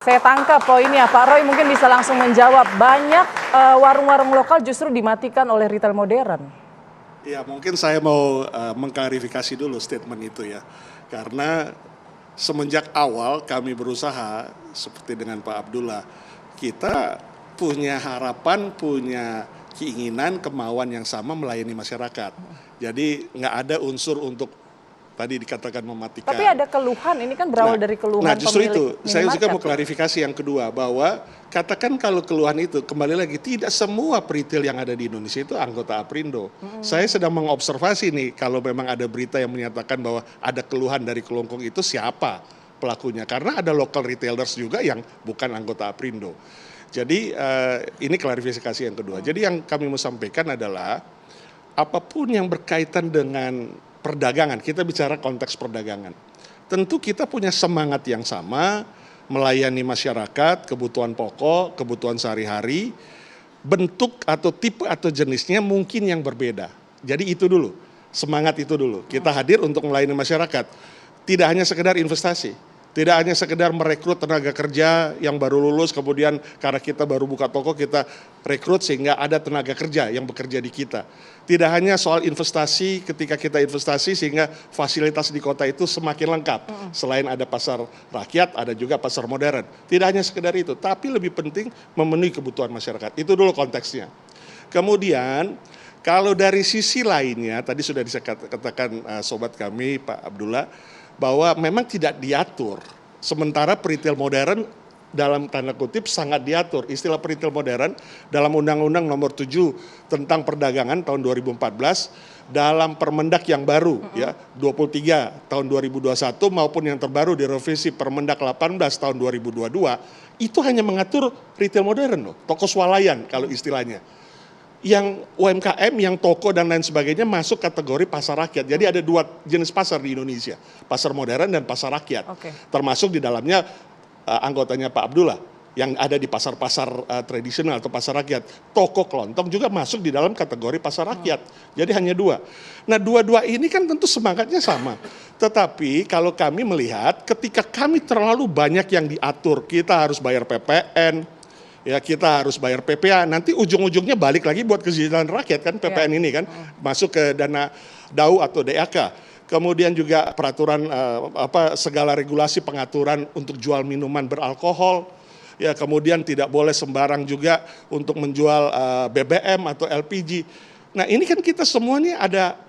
Saya tangkap poinnya, Pak Roy mungkin bisa langsung menjawab. Banyak warung-warung lokal justru dimatikan oleh retail modern. Ya, mungkin saya mau mengklarifikasi dulu statement itu ya. Karena semenjak awal kami berusaha, seperti dengan Pak Abdullah, kita punya harapan, punya keinginan, kemauan yang sama melayani masyarakat. Jadi nggak ada unsur untuk tadi dikatakan mematikan. Tapi ada keluhan, ini kan berawal dari keluhan Nah justru pemilik itu, saya juga mau minimarket. klarifikasi yang kedua, bahwa katakan kalau keluhan itu, kembali lagi, tidak semua peritel yang ada di Indonesia itu anggota Aprindo. Saya sedang mengobservasi nih, kalau memang ada berita yang menyatakan bahwa ada keluhan dari Kelungkung itu, siapa pelakunya? Karena ada local retailers juga yang bukan anggota Aprindo. Jadi ini klarifikasi yang kedua. Jadi yang kami mau sampaikan adalah, apapun yang berkaitan dengan perdagangan, kita bicara konteks perdagangan. Tentu kita punya semangat yang sama, melayani masyarakat, kebutuhan pokok, kebutuhan sehari-hari, bentuk atau tipe atau jenisnya mungkin yang berbeda. Jadi itu dulu, semangat itu dulu. Kita hadir untuk melayani masyarakat. Tidak hanya sekedar investasi, tidak hanya sekedar merekrut tenaga kerja yang baru lulus, kemudian karena kita baru buka toko, kita rekrut sehingga ada tenaga kerja yang bekerja di kita. Tidak hanya soal investasi, ketika kita investasi sehingga fasilitas di kota itu semakin lengkap. Selain ada pasar rakyat, ada juga pasar modern. Tidak hanya sekedar itu, tapi lebih penting memenuhi kebutuhan masyarakat. Itu dulu konteksnya. Kemudian, kalau dari sisi lainnya, tadi sudah dikatakan sobat kami, Pak Abdullah, bahwa memang tidak diatur. Sementara peritel modern dalam tanda kutip sangat diatur. Istilah peritel modern dalam Undang-Undang Nomor 7 tentang Perdagangan tahun 2014, dalam Permendak yang baru ya 23 tahun 2021 maupun yang terbaru direvisi Permendak 18 tahun 2022, itu hanya mengatur retail modern loh, toko swalayan kalau istilahnya. Yang UMKM, yang toko dan lain sebagainya masuk kategori pasar rakyat. Jadi ada dua jenis pasar di Indonesia, pasar modern dan pasar rakyat. Termasuk di dalamnya anggotanya Pak Abdullah yang ada di pasar-pasar tradisional atau pasar rakyat. Toko kelontong juga masuk di dalam kategori pasar rakyat. Jadi hanya dua. Nah, dua-dua ini kan tentu semangatnya sama. Tetapi kalau kami melihat ketika kami terlalu banyak yang diatur, kita harus bayar PPN, ya kita harus bayar PPA, nanti ujung-ujungnya balik lagi buat kesejahteraan rakyat kan PPN ini kan, masuk ke dana DAU atau DAK. Kemudian juga peraturan segala regulasi pengaturan untuk jual minuman beralkohol, ya kemudian tidak boleh sembarang juga untuk menjual BBM atau LPG. Nah ini kan kita semuanya ada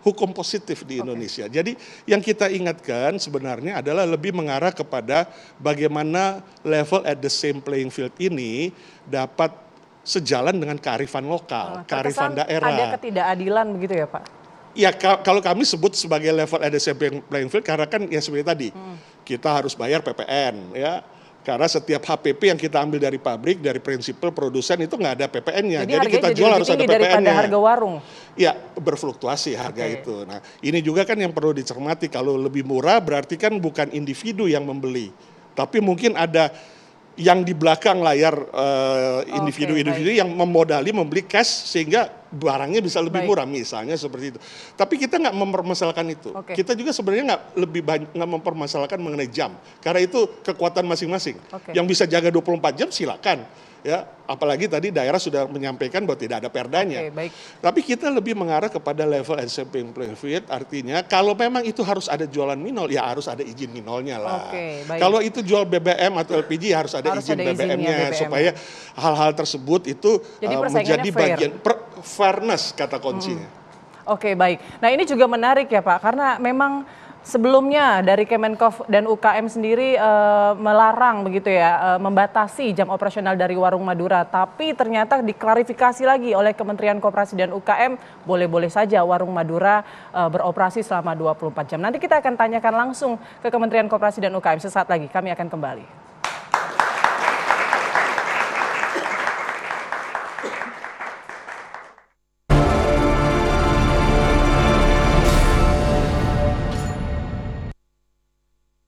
hukum positif di Indonesia. Jadi yang kita ingatkan sebenarnya adalah lebih mengarah kepada bagaimana level at the same playing field ini dapat sejalan dengan kearifan lokal, kearifan daerah. Ada ketidakadilan begitu ya Pak? Ya kalau kami sebut sebagai level at the same playing field karena kan ya seperti tadi, kita harus bayar PPN ya. Karena setiap HPP yang kita ambil dari pabrik, dari prinsipal produsen itu nggak ada PPN-nya. Jadi kita jual harus ada PPN-nya. Daripada harga warung. Ya berfluktuasi harga itu. Nah ini juga kan yang perlu dicermati, kalau lebih murah berarti kan bukan individu yang membeli. Tapi mungkin ada yang di belakang layar individu-individu yang memodali membeli cash sehingga barangnya bisa lebih murah, misalnya seperti itu. Tapi kita nggak mempermasalahkan itu. Kita juga sebenarnya nggak mempermasalahkan mengenai jam, karena itu kekuatan masing-masing. Yang bisa jaga 24 jam silakan. Ya, apalagi tadi daerah sudah menyampaikan bahwa tidak ada perdanya. Tapi kita lebih mengarah kepada level and playing field, artinya kalau memang itu harus ada jualan minol, ya harus ada izin minolnya lah. Kalau itu jual BBM atau LPG harus ada izin BBM-nya supaya hal-hal tersebut itu menjadi bagian fairness kata kuncinya. Oke, baik. Nah ini juga menarik ya Pak, karena memang sebelumnya dari Kemenkov dan UKM sendiri melarang begitu ya, membatasi jam operasional dari Warung Madura. Tapi ternyata diklarifikasi lagi oleh Kementerian Koperasi dan UKM, boleh-boleh saja Warung Madura beroperasi selama 24 jam. Nanti kita akan tanyakan langsung ke Kementerian Koperasi dan UKM sesaat lagi. Kami akan kembali.